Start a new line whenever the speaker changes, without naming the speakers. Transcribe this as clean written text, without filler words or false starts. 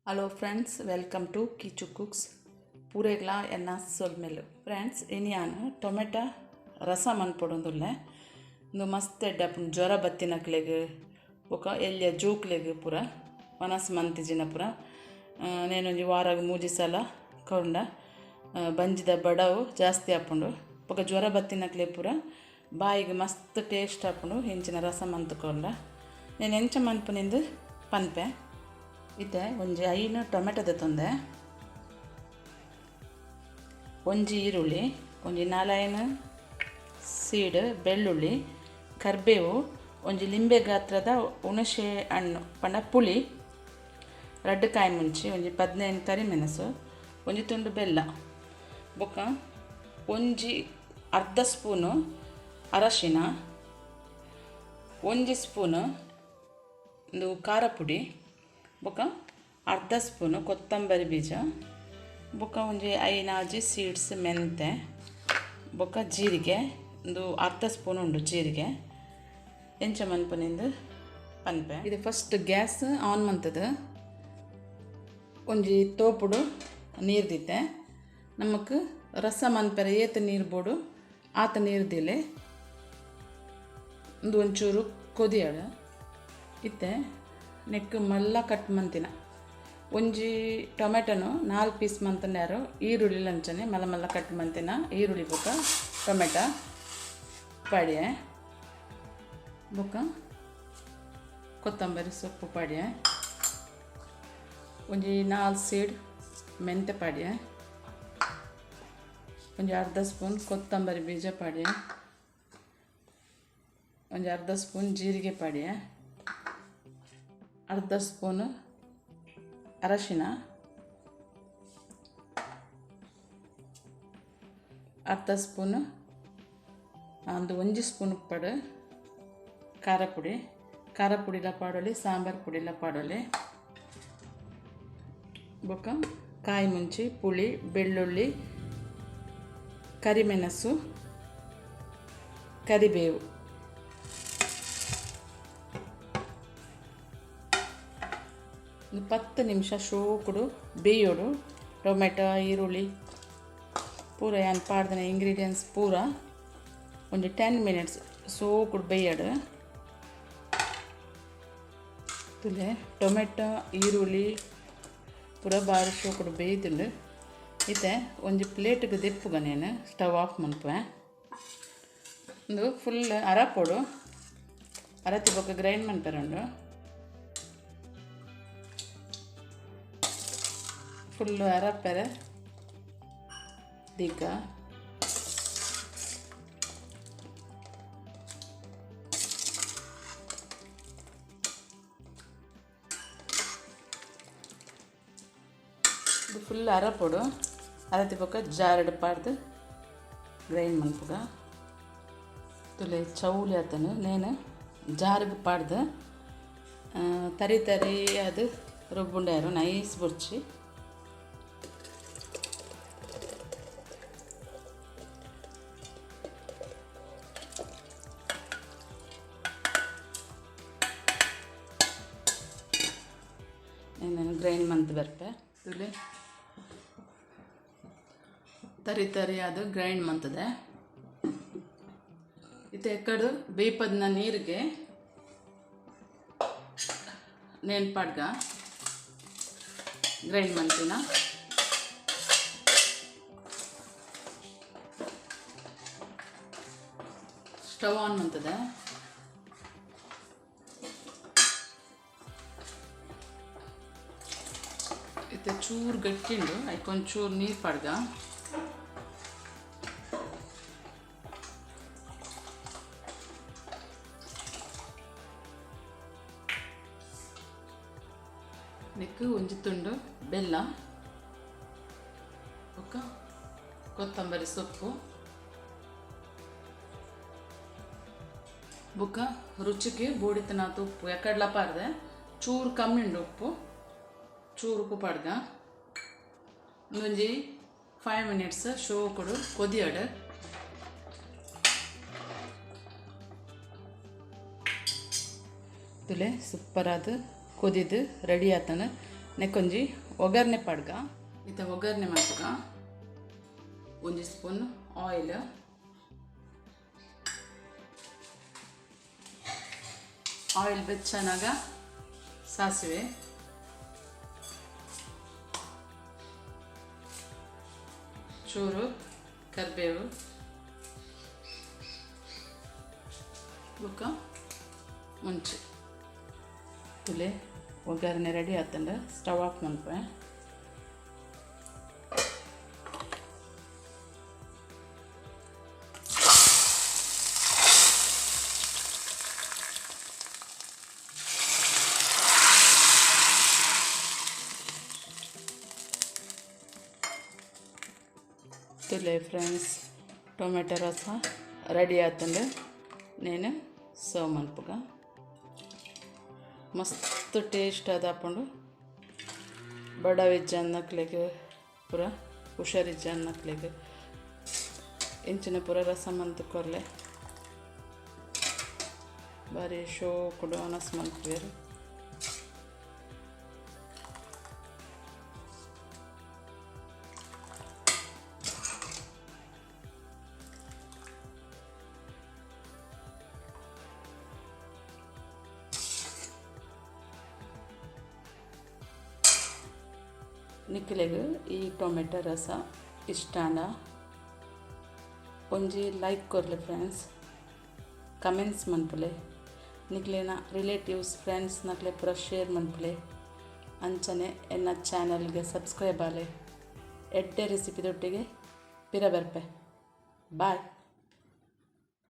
Hello friends, welcome to Kichu cooks. ಪೂರೆಗ್ಲ ಎನ್ನ ಸೊಲ್ಮೆಲು ಫ್ರೆಂಡ್ಸ್. ಇನ್ನು ನಾನು ಟೊಮೆಟೊ ರಸ ಮನ್ಪೊಡೊಂದುಲ್ಲೆ ಒಂದು ಮಸ್ತ್ ಎಡ್ಡಪ್ಪು ಜ್ವರ ಬತ್ತಿನಕ್ಲೆಗ್ ಬೊಕ ಎಲ್ಲಿಯ ಜೋಕ್ಲೆಗ್ ಪೂರ ಮನಸ್ಸು ಮಂತಿಜಿನ ಪೂರ ನೇನೊಂಜಿ ವಾರಾಗ 3 ಸಲ ಕೊಂಡ ಬಂಜಿದ ಬಡವು ಜಾಸ್ತಿ ಆಪುಂಡು ಬೊಕ ಜ್ವರ ಬತ್ತಿನಕ್ಲೆ ಪೂರ ಬಾಯಿಗೆ ಮಸ್ತ್ ಟೇಸ್ಟ್ ಆಪುಂಡು ಹೆಂಚಿನ ರಸ ಮಂತುಕೊಂಡ నేను ಎಂಚ ಮನ್ಪುನಿಂದು ಪನ್ಪೆ ಇತ್ತೆ ಒಂಜಿ 5 ಟೊಮೆಟೊ ತಂದೆ, ಒಂಜಿ ಈರುಳ್ಳಿ, ಒಂಜಿ 4 ಸೀಡ್ ಬೆಳ್ಳುಳ್ಳಿ, ಕರ್ಬೇವು, ಒಂಜಿ ಲಿಂಬೆ ಗಾತ್ರದ ಹುಣಸೆ ಹಣ್ಣು ಪಂಡ ಪುಳಿ, ರಡ್ಡು ಕಾಯಿ ಮುಂಚಿ, ಒಂಜಿ 15 ಕರಿಮೆಣಸು, ಒಂಜಿ ತುಂಡು ಬೆಲ್ಲ, ಬೊಕ ಒಂಜಿ ಅರ್ಧ ಸ್ಪೂನು ಅರಶಿನ, ಒಂಜಿ ಸ್ಪೂನು ಒಂದು ಖಾರ ಪುಡಿ, ಬೊಕ ಅರ್ಧ ಸ್ಪೂನು ಕೊತ್ತಂಬರಿ ಬೀಜ, ಬೊಕ ಒಂಜಿ 5 ಸೀಡ್ಸ್ ಮೆಂತೆ, ಬೊಕ ಜೀರಿಗೆ ಒಂದು ಅರ್ಧ ಸ್ಪೂನ್ ಉಂಡು ಜೀರಿಗೆ. ಎಂಚ ಮನ್ಪನಿಂದು ಪನ್ಪೆ ಇದು ಫಸ್ಟ್ ಗ್ಯಾಸ್ ಆನ್ ಮಂತದು ಒಂಜಿ ತೋಪುಡು ನೀರು ದಿತ್ತೆ ನಮಕ್ ರಸ ಮನ್ಪೆರ ಏತ ನೀರು ಬೋಡು ಆತ ನೀರು ದಿಲೆ ಒಂದು ಒಂಚೂರು ಕೊದಿಯಾಡ ಇತ್ತೆ ನೆಕ್ ಮಲ್ಲ ಕಟ್ ಮಂತಿನ ಒಂಜಿ ಟೊಮೆಟೊನು 4 ಪೀಸ್ ಮಂತನ್ಯಾರು ಈರುಳ್ಳಿ ಲಂಚನೆ ಮಲ್ಲ ಮಲ್ಲ ಕಟ್ ಮಂತಿನ ಈರುಳ್ಳಿ ಬೊಕ ಟೊಮೆಟೊ ಪಾಡ್ಯೆ, ಬೊಕ ಕೊತ್ತಂಬರಿ ಸೊಪ್ಪು ಪಾಡ್ಯೆ, ಒಂಜಿ 4 ಸೀಡ್ ಮೆಂತೆ ಪಾಡ್ಯೆ, ಒಂಜಿ ಅರ್ಧ ಸ್ಪೂನ್ ಕೊತ್ತಂಬರಿ ಬೀಜ ಪಾಡ್ಯೆ, ಒಂಜಿ ಅರ್ಧ ಸ್ಪೂನ್ ಜೀರಿಗೆ ಪಾಡ್ಯೆ, ಅರ್ಧ ಸ್ಪೂನು ಅರಶಿನ, ಅರ್ಧ ಸ್ಪೂನು ಒಂಜಿ ಸ್ಪೂನ್ ಉಪ್ಪಡು ಖಾರ ಪುಡಿಲ ಪಾಡೋಲಿ, ಸಾಂಬಾರು ಪುಡಿಲ ಪಾಡೋಲಿ, ಬೊಕ ಕಾಯಿ ಮುಂಚಿ, ಪುಳಿ, ಬೆಳ್ಳುಳ್ಳಿ, ಕರಿಮೆಣಸು, ಕರಿಬೇವು, ಒಂದು 10 ನಿಮಿಷ ಶೋಕುಡು ಬೇಯೋಡು ಟೊಮೆಟೊ ಈರುಳ್ಳಿ ಪೂರ ಏನು ಪಾಡ್ದನ ಇಂಗ್ರೀಡಿಯೆಂಟ್ಸ್ ಪೂರ ಒಂಜಿ 10 ಮಿನಿಟ್ಸ್ ಸೋಕುಡು ಬೇಯಡು ತುಲೆ ಟೊಮೆಟೊ ಈರುಳ್ಳಿ ಪೂರ ಬಾರಿ ಶೋಕುಡು ಬೇಯ್ದುಂಡು ಇತ್ತೆ ಒಂಜಿ ಪ್ಲೇಟ್ಗೆ ದೆಪ್ಪುಗ నేను ಸ್ಟವ್ ಆಫ್ ಮನ್ಪುವೆ ಒಂದು ಫುಲ್ ಅರಪೊಡು ಅರತಿ ಬೊಕ್ಕ ಗ್ರೈಂಡ್ ಮನ್ಪೆರಂಡು ಫುಲ್ಲು ಅರಪೆರೆ ದಿಕ್ಕ ಇದು ಫುಲ್ ಅರಪೊಡು ಅರತಿ ಪಕ್ಕ ಜಾರಡು ಪಾಡ್ದು ಗ್ರೈಂಡ್ ಮನ್ಪುಗ ತುಲೆ ಚೌಲಿ ಆತನು ನೇನು ಜಾರಿಗೆ ಪಾಡ್ದು ತರಿ ತರಿ ಅದು ರುಬ್ಬುಂಡ್ಯಾರು ನೈಸ್ ಬುರ್ಚಿ ನಾನು ಗ್ರೈಂಡ್ ಮಂತ್ ಬರ್ಪೆ ತುಲೆ ತರಿ ತರಿ ಅದು ಗ್ರೈಂಡ್ ಮಂತದೆ ಇದು ಎಕ್ಕಡು ಬೇಯ್ಪದ್ನ ನೀರಿಗೆ ನೆನ್ಪಾಡ್ಗ ಗ್ರೈಂಡ್ ಮಂತಿನ ಸ್ಟವ್ ಆನ್ ಮಂತದೆ ಇತ್ತೆ ಚೂರು ಗಟ್ಟಿಂಡು ಐಕೊಂಚೂರು ನೀರು ಪಾಡ್ಗ ನೆಕ್ಕು ಒಂಜಿ ತುಂಡು ಬೆಲ್ಲ, ಬೊಕ ಕೊತ್ತಂಬರಿ ಸೊಪ್ಪು, ಬೊಕ ರುಚಿಗೆ ಬೋಡಿತನಾತು ಉಪ್ಪು ಎಕ್ಕಡ್ಲ ಪಾಡ್ದೆ ಚೂರು ಕಮ್ಮಿ ಉಂಡು ಉಪ್ಪು ಚೂರು ಉಪ್ಪು ಪಾಡ್ಗ ಒಂದೊಂಜಿ 5 ಮಿನಿಟ್ಸ್ ಶೋಕುಡು ಕೊದಿಯಡು ತುಲೆ ಸೂಪರ್ ಆದ ಕೊದಿದು ರೆಡಿ ಆತನ ನೆಕ್ಕೊಂಜಿ ಒಗ್ಗರಣೆ ಪಡ್ಗ ಇತ್ತ ಒಗ್ಗರಣೆ ಮಾಡ್ಗ ಒಂಜಿ ಸ್ಪೂನ್ ಆಯಿಲ್, ಆಯಿಲ್ ಬೆಚ್ಚನಾಗ ಸಾಸಿವೆ, ಚೂರು ಕರಿಬೇವು, ಬುಕ್ಕ ಮುಂಚೆ ತುಲೆ ಒಗ್ಗರಣೆ ರೆಡಿ ಆತಂಡ ಸ್ಟವ್ ಆಫ್ ಮಾಡ್ಪೆ. ತುಲೆ ಫ್ರೆಂಡ್ಸ್ ಟೊಮೆಟೊ ರಸ ರೆಡಿ ಆತಂಡ నేను ಸರ್ವ್ ಮನ್ಪುಗ. ಮಸ್ತ್ ಟೇಸ್ಟ್ ಅದ ಹಾಕೊಂಡು ಬಡವಿಜ್ಜ ಅನ್ನಕ್ಲೆಗೆ ಪೂರ ಹುಷಾರಿಜ್ಜ ಅನ್ನಕ್ಲೆಗೆ ಇಂಚಿನ ಪೂರ ರಸ ಮಂತು ಕೊರ್ಲೆ ಬಾರಿ ಶೋ ಕೊಡು ಅನಸ್ ಮಲ್ಪುವೆರು. ನಿಕ್ಲೆಗ್ ಈ ಟೊಮೆಟೊ ರಸ ಇಷ್ಟಾಂಡ ಒಂಜಿ ಲೈಕ್ ಕೊರ್ಲೆ ಫ್ರೆಂಡ್ಸ್, ಕಮೆಂಟ್ಸ್ ಮನ್ಪುಲೆ, ನಿಕ್ಲೆನ ರಿಲೇಟಿವ್ಸ್ ಫ್ರೆಂಡ್ಸ್ ನಕ್ಲೆ ಪೂರ ಶೇರ್ ಮನ್ಪುಲೆ, ಅಂಚನೆ ಎನ್ನ ಚಾನಲ್ಗೆ ಸಬ್ಸ್ಕ್ರೈಬ್ ಆಲೆ. ಎಡ್ಡೆ ರೆಸಿಪಿದೊಟ್ಟಿಗೆ ಪಿರ ಬರ್ಪೆ. ಬಾಯ್.